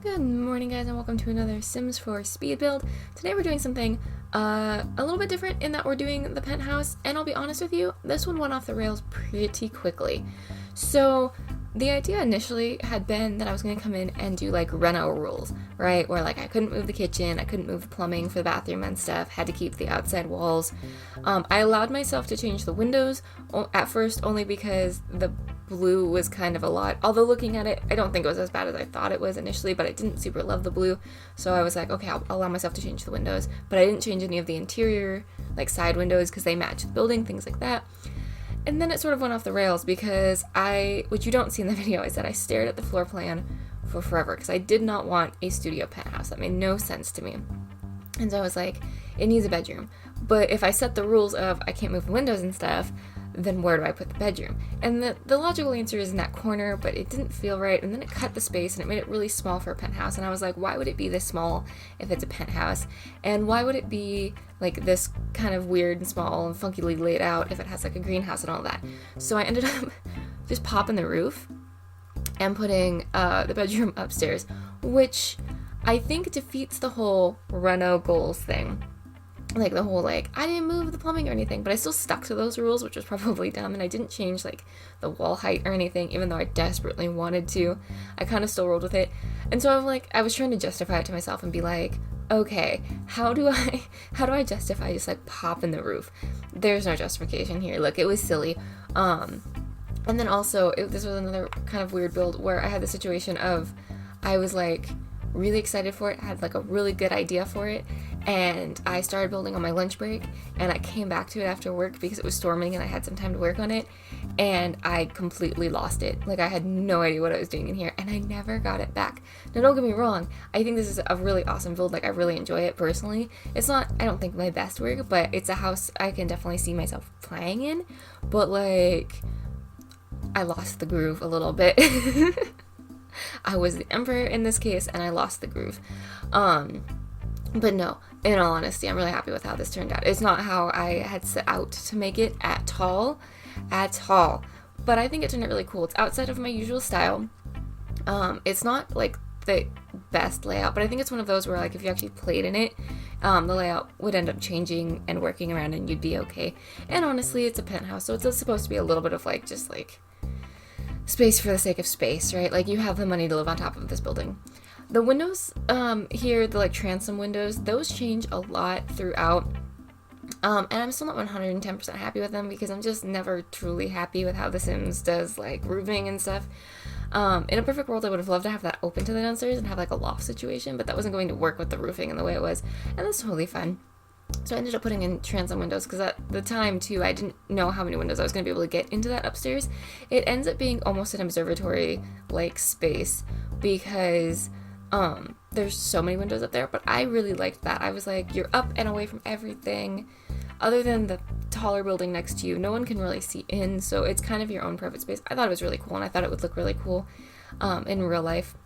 Good morning, guys, and welcome to another Sims 4 speed build. Today we're doing something a little bit different in that we're doing the penthouse, and I'll be honest with you, this one went off the rails pretty quickly. So the idea initially had been that I was going to come in and do like reno rules, right? Where like I couldn't move the kitchen, I couldn't move the plumbing for the bathroom and stuff, had to keep the outside walls. I allowed myself to change the windows at first only because the blue was kind of a lot. Although looking at it, I don't think it was as bad as I thought it was initially, but I didn't super love the blue. So I was like, okay, I'll allow myself to change the windows. But I didn't change any of the interior, like side windows, because they match the building, things like that. And then it sort of went off the rails because which you don't see in the video, is that I stared at the floor plan for forever because I did not want a studio penthouse. That made no sense to me. And so I was like, it needs a bedroom. But if I set the rules of I can't move the windows and stuff, then where do I put the bedroom? And the logical answer is in that corner, but it didn't feel right. And then it cut the space and it made it really small for a penthouse. And I was like, why would it be this small if it's a penthouse? And why would it be like this kind of weird and small and funkily laid out if it has like a greenhouse and all that? So I ended up just popping the roof and putting the bedroom upstairs, which I think defeats the whole reno goals thing. Like the whole like I didn't move the plumbing or anything, but I still stuck to those rules, which was probably dumb, and I didn't change like the wall height or anything, even though I desperately wanted to. I kind of still rolled with it. And so I was trying to justify it to myself and be like, okay, how do I justify just like popping the roof? There's no justification here. Look, it was silly. And then also this was another kind of weird build where I had the situation of I was like really excited for it, had like a really good idea for it, and I started building on my lunch break, and I came back to it after work because it was storming and I had some time to work on it, and I completely lost it. Like I had no idea what I was doing in here, and I never got it back. Now don't get me wrong, I think this is a really awesome build. Like I really enjoy it personally. It's not, I don't think, my best work, but it's a house I can definitely see myself playing in, but like I lost the groove a little bit. I was the emperor in this case, and I lost the groove. But no, in all honesty, I'm really happy with how this turned out. It's not how I had set out to make it at all. But I think it turned out really cool. It's outside of my usual style. It's not like the best layout, but I think it's one of those where like if you actually played in it, the layout would end up changing and working around and you'd be okay. And honestly, it's a penthouse, so it's supposed to be a little bit of like just like space for the sake of space, right? Like you have the money to live on top of this building. The windows here, the like transom windows, those change a lot throughout. And I'm still not 110% happy with them because I'm just never truly happy with how The Sims does like roofing and stuff. In a perfect world, I would have loved to have that open to the downstairs and have like a loft situation, but that wasn't going to work with the roofing and the way it was. And that's totally fine. So I ended up putting in transom windows because at the time too, I didn't know how many windows I was going to be able to get into that upstairs. It ends up being almost an observatory like space because there's so many windows up there, but I really liked that. I was like, you're up and away from everything other than the taller building next to you. No one can really see in, so it's kind of your own private space. I thought it was really cool, and I thought it would look really cool in real life.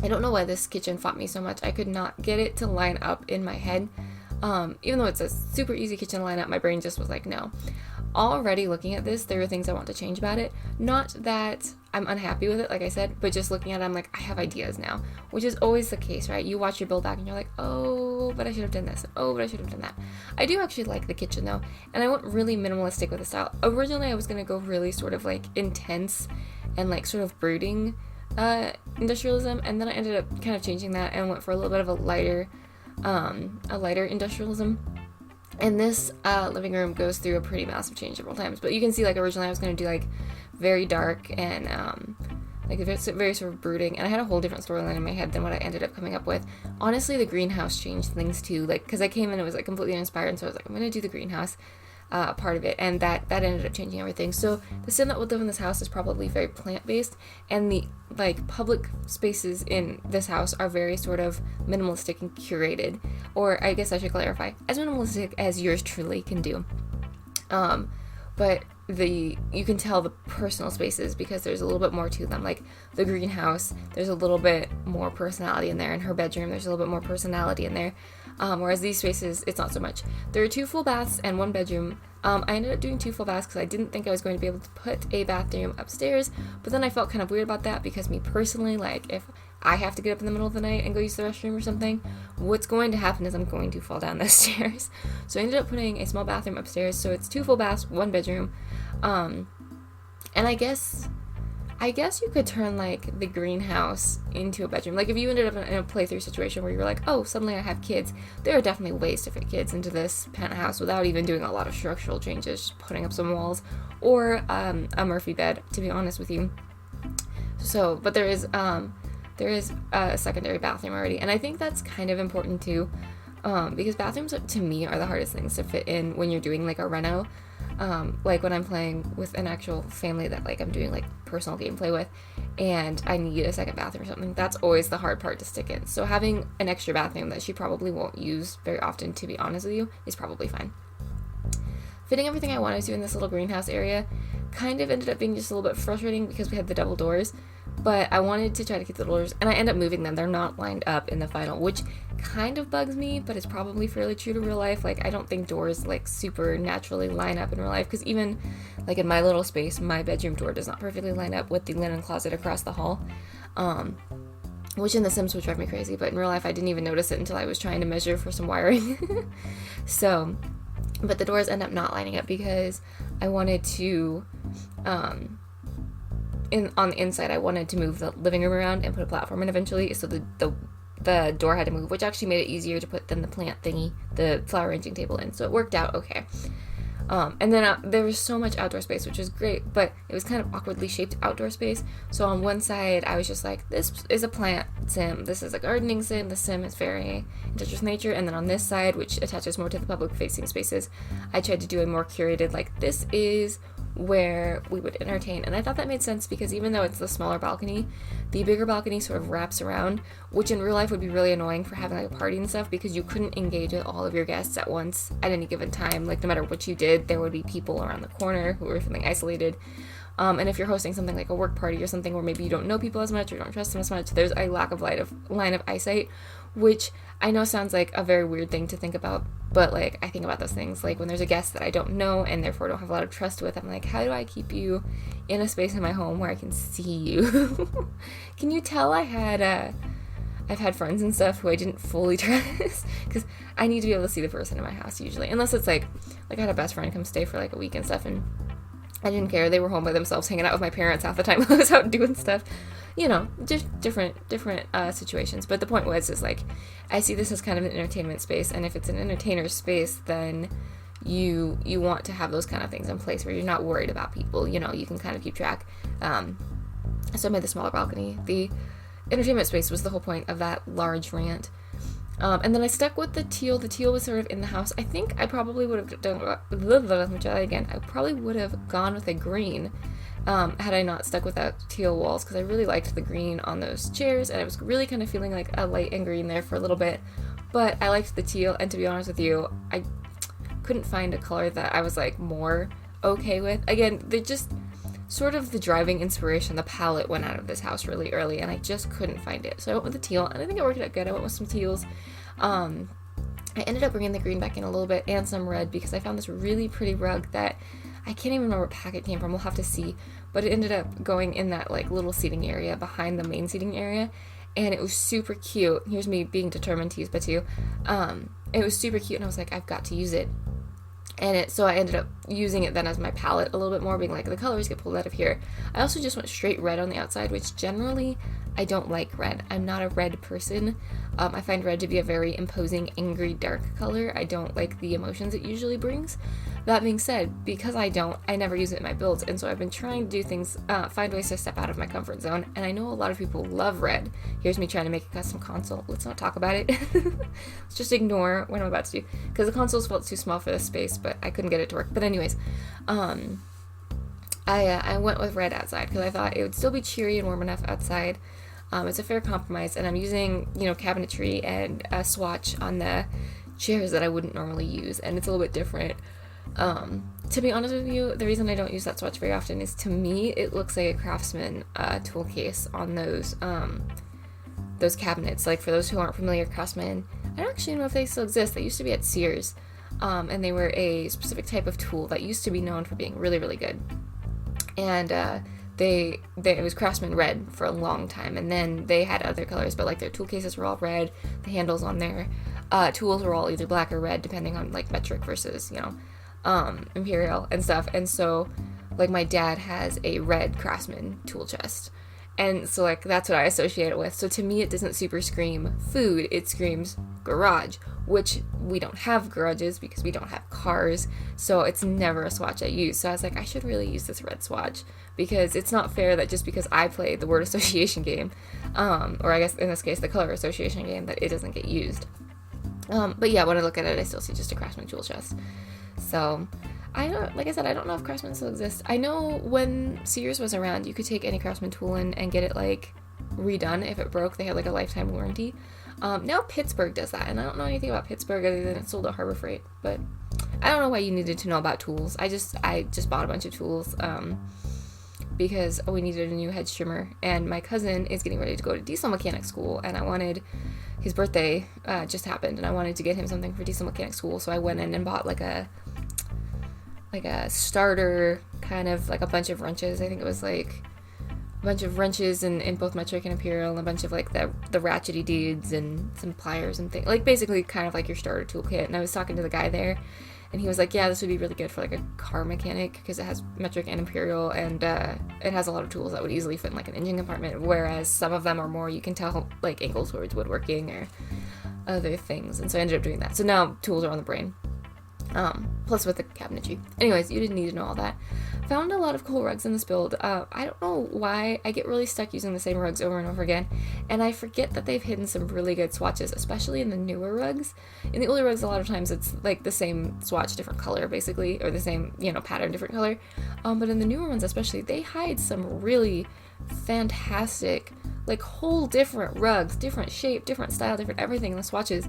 I don't know why this kitchen fought me so much. I could not get it to line up in my head. Even though it's a super easy kitchen to line up, my brain just was like, no. Already looking at this, there are things I want to change about it. Not that I'm unhappy with it, like I said, but just looking at it, I'm like, I have ideas now, which is always the case, right? You watch your build back and you're like, oh, but I should have done this. Oh, but I should have done that. I do actually like the kitchen though, and I went really minimalistic with the style. Originally, I was going to go really sort of like intense and like sort of brooding industrialism, and then I ended up kind of changing that and went for a little bit of a lighter industrialism. And this living room goes through a pretty massive change several times, but you can see like originally I was going to do like very dark and like very sort of brooding, and I had a whole different storyline in my head than what I ended up coming up with. Honestly, the greenhouse changed things too, like because I came in, it was like completely uninspired, and so I was like, I'm going to do the greenhouse part of it, and that ended up changing everything. So the sim that would live in this house is probably very plant-based, and the like public spaces in this house are very sort of minimalistic and curated, or I guess I should clarify, as minimalistic as yours truly can do. But you can tell the personal spaces because there's a little bit more to them. Like the greenhouse, there's a little bit more personality in there. In her bedroom, there's a little bit more personality in there. Whereas these spaces, it's not so much. There are 2 full baths and 1 bedroom I ended up doing 2 full baths because I didn't think I was going to be able to put a bathroom upstairs, but then I felt kind of weird about that because me personally, like, if I have to get up in the middle of the night and go use the restroom or something, what's going to happen is I'm going to fall down the stairs. So I ended up putting a small bathroom upstairs, so it's 2 full baths, 1 bedroom, and I guess you could turn, like, the greenhouse into a bedroom. Like, if you ended up in a playthrough situation where you're like, oh, suddenly I have kids, there are definitely ways to fit kids into this penthouse without even doing a lot of structural changes, just putting up some walls, or a Murphy bed, to be honest with you. So, but there is a secondary bathroom already, and I think that's kind of important too, because bathrooms, to me, are the hardest things to fit in when you're doing, like, a reno. Like when I'm playing with an actual family that, like, I'm doing, like, personal gameplay with, and I need a second bathroom or something, that's always the hard part to stick in. So having an extra bathroom that she probably won't use very often, to be honest with you, is probably fine. Fitting everything I wanted to in this little greenhouse area kind of ended up being just a little bit frustrating because we had the double doors, but I wanted to try to keep the doors, and I end up moving them. They're not lined up in the final, which kind of bugs me, but it's probably fairly true to real life. Like, I don't think doors, like, super naturally line up in real life, because even, like, in my little space, my bedroom door does not perfectly line up with the linen closet across the hall, which in The Sims would drive me crazy, but in real life I didn't even notice it until I was trying to measure for some wiring. So, but the doors end up not lining up because I wanted to, on the inside, I wanted to move the living room around and put a platform in eventually, so the door had to move, which actually made it easier to put than the plant thingy, the flower arranging table in, so it worked out okay. And then there was so much outdoor space, which was great, but it was kind of awkwardly shaped outdoor space. So on one side, I was just like, this is a plant sim, this is a gardening sim, the sim is very in touch with nature. And then on this side, which attaches more to the public-facing spaces, I tried to do a more curated, like, this is where we would entertain. And I thought that made sense because even though it's the smaller balcony, the bigger balcony sort of wraps around, which in real life would be really annoying for having, like, a party and stuff, because you couldn't engage with all of your guests at once at any given time. Like, no matter what you did, there would be people around the corner who were feeling isolated. And if you're hosting something like a work party or something where maybe you don't know people as much or don't trust them as much, there's a lack of line of eyesight, which I know sounds like a very weird thing to think about, but, like, I think about those things. Like, when there's a guest that I don't know and therefore don't have a lot of trust with, I'm like, how do I keep you in a space in my home where I can see you? Can you tell I've had friends and stuff who I didn't fully trust? Because I need to be able to see the person in my house usually, unless it's like I had a best friend come stay for, like, a week and stuff, and I didn't care. They were home by themselves, hanging out with my parents half the time I was out doing stuff. You know, just different situations. But the point is like, I see this as kind of an entertainment space, and if it's an entertainer's space, then you want to have those kind of things in place where you're not worried about people. You know, you can kind of keep track. So I made the smaller balcony. The entertainment space was the whole point of that large rant. And then I stuck with the teal. The teal was sort of in the house. I think I probably would have done, let me try that again. I probably would have gone with a green, had I not stuck with that teal walls, because I really liked the green on those chairs, and I was really kind of feeling like a light and green there for a little bit, but I liked the teal, and to be honest with you, I couldn't find a color that I was, like, more okay with. Again, they just sort of the driving inspiration, the palette went out of this house really early, and I just couldn't find it. So I went with the teal, and I think it worked out good. I went with some teals. I ended up bringing the green back in a little bit, and some red, because I found this really pretty rug that I can't even remember what pack it came from. We'll have to see. But it ended up going in that, like, little seating area behind the main seating area, and it was super cute. Here's me being determined to use Batu. It was super cute, and I was like, I've got to use it. And so I ended up using it then as my palette a little bit more, being like, the colors get pulled out of here. I also just went straight red on the outside, which generally I don't like red. I'm not a red person. I find red to be a very imposing, angry, dark color. I don't like the emotions it usually brings. That being said, because I never use it in my builds, and so I've been trying to do things, find ways to step out of my comfort zone, and I know a lot of people love red. Here's me trying to make a custom console. Let's not talk about it. Let's just ignore what I'm about to do, because the consoles felt too small for this space, but I couldn't get it to work. But anyways, I went with red outside, because I thought it would still be cheery and warm enough outside. It's a fair compromise, and I'm using, cabinetry and a swatch on the chairs that I wouldn't normally use, and it's a little bit different. To be honest with you, the reason I don't use that swatch very often is, to me, it looks like a Craftsman tool case on those cabinets. Like, for those who aren't familiar with Craftsman, I don't actually know if they still exist. They used to be at Sears. and they were a specific type of tool that used to be known for being really, really good. And it was Craftsman red for a long time, and then they had other colors, but like their tool cases were all red, the handles on their tools were all either black or red, depending on like metric versus, imperial and stuff. And so like my dad has a red Craftsman tool chest, and so like that's what I associate it with. So to me, it doesn't super scream food, it screams garage, which we don't have garages because we don't have cars, so it's never a swatch I use. So I was like, I should really use this red swatch, because it's not fair that just because I play the word association game, or I guess in this case the color association game, that it doesn't get used. But yeah, when I look at it, I still see just a Craftsman tool chest. So I don't know if Craftsman still exists. I know when Sears was around, you could take any Craftsman tool in and get it like redone if it broke. They had like a lifetime warranty. Now Pittsburgh does that, and I don't know anything about Pittsburgh other than it's sold at Harbor Freight. But I don't know why you needed to know about tools. I just bought a bunch of tools because we needed a new hedge trimmer, and my cousin is getting ready to go to diesel mechanic school, and I wanted, his birthday just happened, and I wanted to get him something for diesel mechanic school. So I went in and bought like a starter, kind of like a bunch of wrenches. I think it was like a bunch of wrenches in both metric and imperial, and a bunch of like the ratchety dudes and some pliers and things, like basically kind of like your starter toolkit. And I was talking to the guy there, and he was like, yeah, this would be really good for like a car mechanic because it has metric and imperial, and it has a lot of tools that would easily fit in like an engine compartment, whereas some of them are more, you can tell, like angles towards woodworking or other things. And so I ended up doing that. So now tools are on the brain. Plus with the cabinetry. Anyways, you didn't need to know all that. Found a lot of cool rugs in this build. I don't know why I get really stuck using the same rugs over and over again, and I forget that they've hidden some really good swatches, especially in the newer rugs. In the older rugs, a lot of times it's like the same swatch, different color, basically, or the same, pattern, different color. But in the newer ones especially, they hide some really fantastic, like whole different rugs, different shape, different style, different everything in the swatches.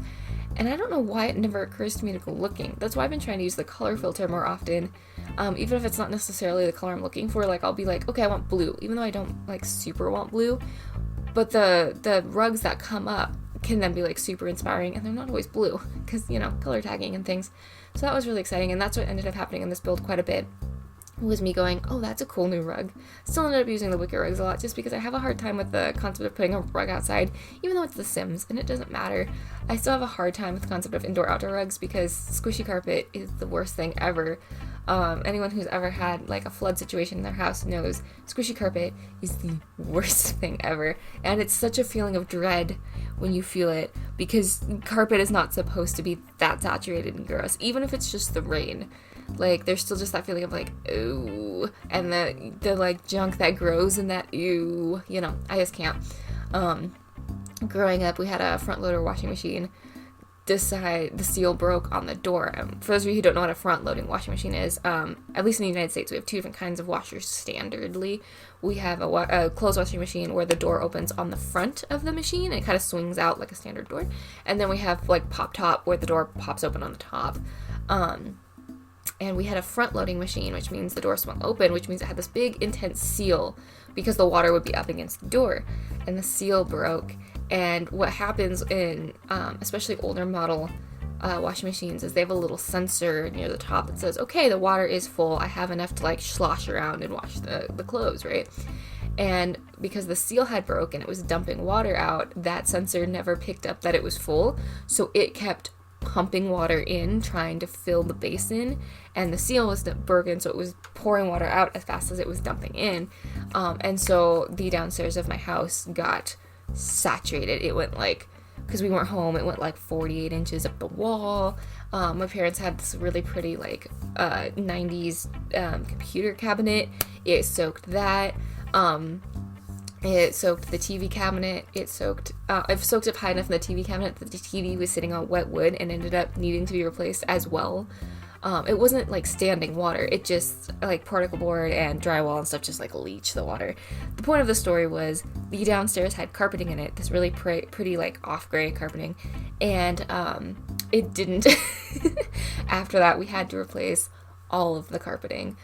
And I don't know why it never occurs to me to go looking. That's why I've been trying to use the color filter more often. Even if it's not necessarily the color I'm looking for, like I'll be like, okay, I want blue, even though I don't like super want blue. But the rugs that come up can then be like super inspiring, and they're not always blue because, color tagging and things. So that was really exciting, and that's what ended up happening in this build quite a bit. Was me going, oh, that's a cool new rug. Still ended up using the wicker rugs a lot just because I have a hard time with the concept of putting a rug outside, even though it's The Sims and it doesn't matter. I still have a hard time with the concept of indoor-outdoor rugs because squishy carpet is the worst thing ever. Anyone who's ever had like a flood situation in their house knows squishy carpet is the worst thing ever, and it's such a feeling of dread when you feel it, because carpet is not supposed to be that saturated and gross, even if it's just the rain. Like, there's still just that feeling of, like, ooh, and the like, junk that grows in that, ooh, I just can't. Growing up, we had a front-loader washing machine. The seal broke on the door. For those of you who don't know what a front-loading washing machine is, at least in the United States, we have two different kinds of washers standardly. We have a clothes washing machine where the door opens on the front of the machine, and it kind of swings out like a standard door. And then we have, like, pop-top, where the door pops open on the top. And we had a front-loading machine, which means the door swung open, which means it had this big, intense seal because the water would be up against the door. And the seal broke. And what happens in, especially older model washing machines, is they have a little sensor near the top that says, okay, the water is full. I have enough to, like, slosh around and wash the clothes, right? And because the seal had broken, it was dumping water out, that sensor never picked up that it was full. So it kept pumping water in, trying to fill the basin, and the seal was broken, so it was pouring water out as fast as it was dumping in. And so the downstairs of my house got saturated. It went like, because we weren't home, it went like 48 inches up the wall. My parents had this really pretty like 90s computer cabinet. It soaked that. It soaked the TV cabinet. It soaked it high enough in the TV cabinet that the TV was sitting on wet wood and ended up needing to be replaced as well. It wasn't like standing water. It just, like, particle board and drywall and stuff just like leached the water. The point of the story was the downstairs had carpeting in it, this really pretty like off-gray carpeting, and it didn't. After that, we had to replace all of the carpeting.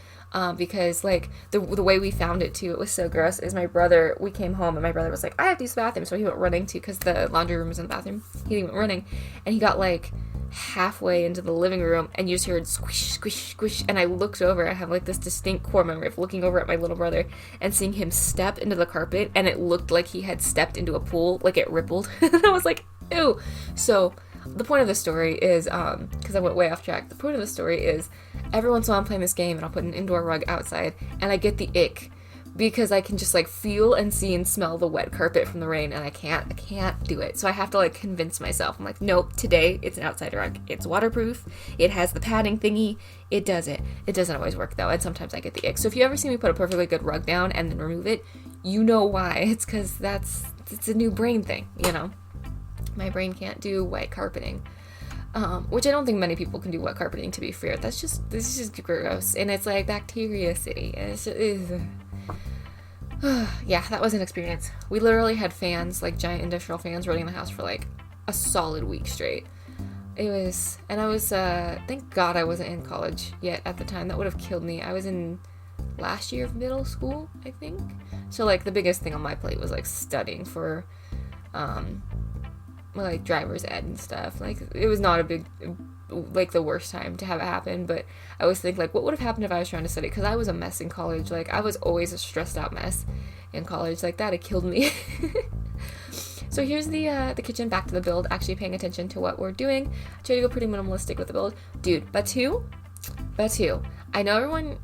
Because, like, the way we found it, too, it was so gross, is we came home, and my brother was like, I have to use the bathroom, so he went running, too, because the laundry room was in the bathroom. He went running, and he got, like, halfway into the living room, and you just heard squish, squish, squish, and I looked over. I have like this distinct core memory of looking over at my little brother and seeing him step into the carpet, and it looked like he had stepped into a pool, like it rippled. And I was like, ew. So the point of the story is, because I went way off track, the point of the story is, every once in a while I'm playing this game and I'll put an indoor rug outside, and I get the ick, because I can just like feel and see and smell the wet carpet from the rain, and I can't do it. So I have to like convince myself. I'm like, nope, today it's an outside rug. It's waterproof. It has the padding thingy. It does it. It doesn't always work though, and sometimes I get the ick. So if you ever see me put a perfectly good rug down and then remove it, you know why. It's because it's a new brain thing, you know? My brain can't do wet carpeting. Which I don't think many people can do wet carpeting, to be fair. This is just gross. And it's like bacteria city. And it's just, yeah, that was an experience. We literally had fans, like giant industrial fans, running the house for like a solid week straight. It was, and I was, thank God I wasn't in college yet at the time. That would have killed me. I was in last year of middle school, I think. So like the biggest thing on my plate was like studying for, like driver's ed and stuff. Like it was not a big, like the worst time to have it happen, but I always think like, what would have happened if I was trying to study? Because I was a mess in college. Like I was always a stressed out mess in college. Like that had killed me. So here's the kitchen, back to the build, actually paying attention to what we're doing. I try to go pretty minimalistic with the build. Dude, Batu. I know everyone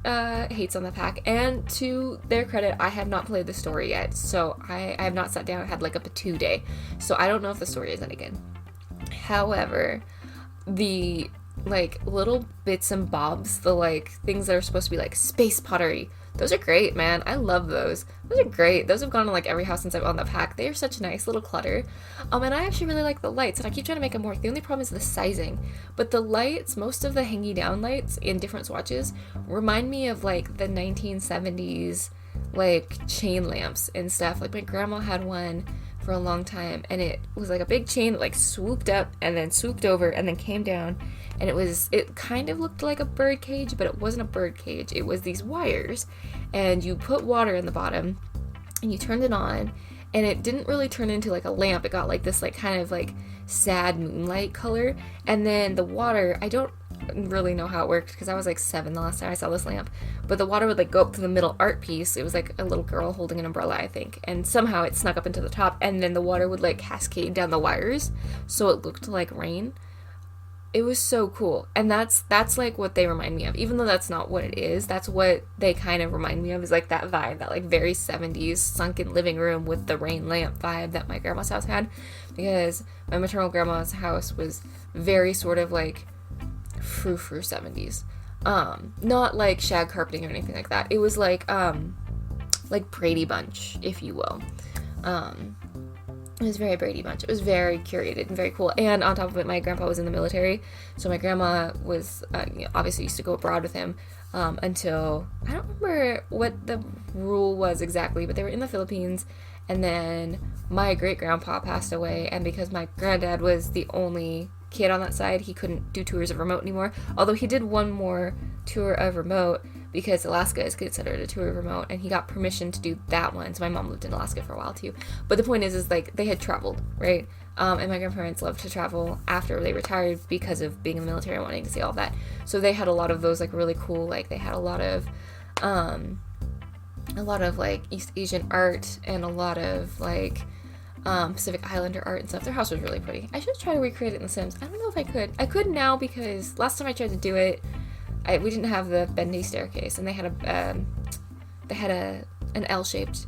hates on the pack, and to their credit, I have not played the story yet, so I have not sat down and had like a Batu day, so I don't know if the story is any good. However, the like little bits and bobs, the like things that are supposed to be like space pottery, those are great, man. I love those. Those are great. Those have gone to like every house since I've owned the pack. They are such a nice little clutter. And I actually really like the lights, and I keep trying to make them work. The only problem is the sizing. But the lights, most of the hangy down lights in different swatches, remind me of like the 1970s like chain lamps and stuff. Like my grandma had one for a long time, and it was like a big chain that like swooped up and then swooped over and then came down, and it kind of looked like a bird cage, but it wasn't a bird cage. It was these wires, and you put water in the bottom and you turned it on, and it didn't really turn into like a lamp. It got like this like kind of like sad moonlight color, and then the water, I don't really know how it worked because I was like 7 the last time I saw this lamp, but the water would like go up to the middle art piece. It was like a little girl holding an umbrella, I think, and somehow it snuck up into the top, and then the water would like cascade down the wires so it looked like rain. It was so cool, and that's like what they remind me of, even though that's not what it is. That's what they kind of remind me of, is like that vibe, that like very 70s sunken living room with the rain lamp vibe that my grandma's house had, because my maternal grandma's house was very sort of like frou-frou 70s. Not like shag carpeting or anything like that. It was like Brady Bunch, if you will. It was very Brady Bunch. It was very curated and very cool. And on top of it, my grandpa was in the military, so my grandma was obviously used to go abroad with him until, I don't remember what the rule was exactly, but they were in the Philippines, and then my great-grandpa passed away, and because my granddad was the only kid on that side, he couldn't do tours of remote anymore, although he did one more tour of remote because Alaska is considered a tour of remote, and he got permission to do that one. So my mom lived in Alaska for a while too, but the point is like they had traveled, right? And my grandparents loved to travel after they retired because of being in the military and wanting to see all that, so they had a lot of those like really cool, like they had a lot of like East Asian art and a lot of like Pacific Islander art and stuff. Their house was really pretty. I should try to recreate it in The Sims. I don't know if I could. I could now because last time I tried to do it, we didn't have the bendy staircase, and they had an L-shaped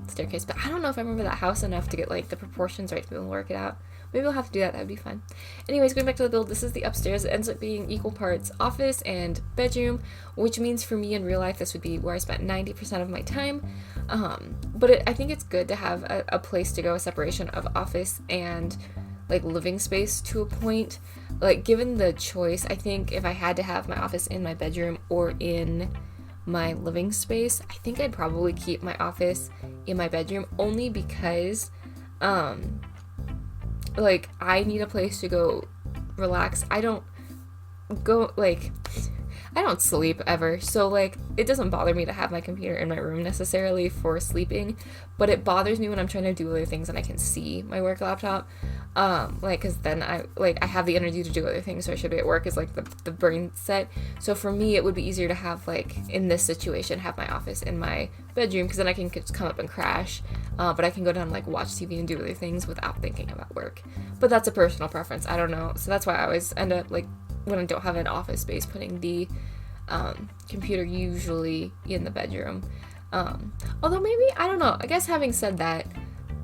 staircase. But I don't know if I remember that house enough to get like the proportions right to be able to work it out. Maybe I'll have to do that. That would be fun. Anyways, going back to the build, this is the upstairs. It ends up being equal parts office and bedroom, which means for me in real life, this would be where I spent 90% of my time. But I think it's good to have a place to go, a separation of office and like living space to a point. Like given the choice, I think if I had to have my office in my bedroom or in my living space, I think I'd probably keep my office in my bedroom, only because like I need a place to go relax. I don't sleep ever, so like it doesn't bother me to have my computer in my room necessarily for sleeping, but it bothers me when I'm trying to do other things and I can see my work laptop. Like, because then I have the energy to do other things, so I should be at work is like the brain set. So for me, it would be easier to have, like, in this situation, have my office in my bedroom, because then I can just come up and crash, but I can go down and, like, watch TV and do other things without thinking about work. But that's a personal preference, I don't know. So that's why I always end up, like, when I don't have an office space, putting the computer usually in the bedroom. Although maybe, I don't know, I guess having said that,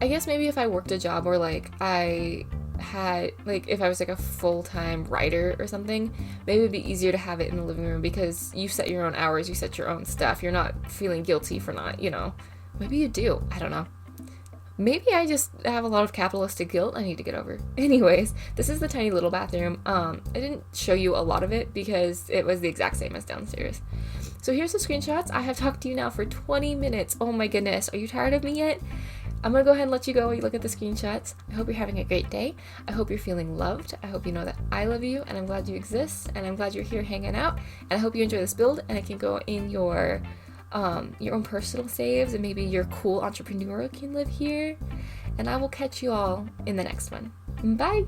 I guess maybe if I worked a job where, like, I had, like, if I was, like, a full-time writer or something, maybe it'd be easier to have it in the living room, because you set your own hours, you set your own stuff, you're not feeling guilty for not, maybe you do, I don't know. Maybe I just have a lot of capitalistic guilt I need to get over. Anyways, this is the tiny little bathroom. I didn't show you a lot of it because it was the exact same as downstairs. So here's the screenshots. I have talked to you now for 20 minutes. Oh my goodness. Are you tired of me yet? I'm going to go ahead and let you go while you look at the screenshots. I hope you're having a great day. I hope you're feeling loved. I hope you know that I love you, and I'm glad you exist, and I'm glad you're here hanging out, and I hope you enjoy this build, and it can go in your own personal saves, and maybe your cool entrepreneur can live here. And I will catch you all in the next one. Bye!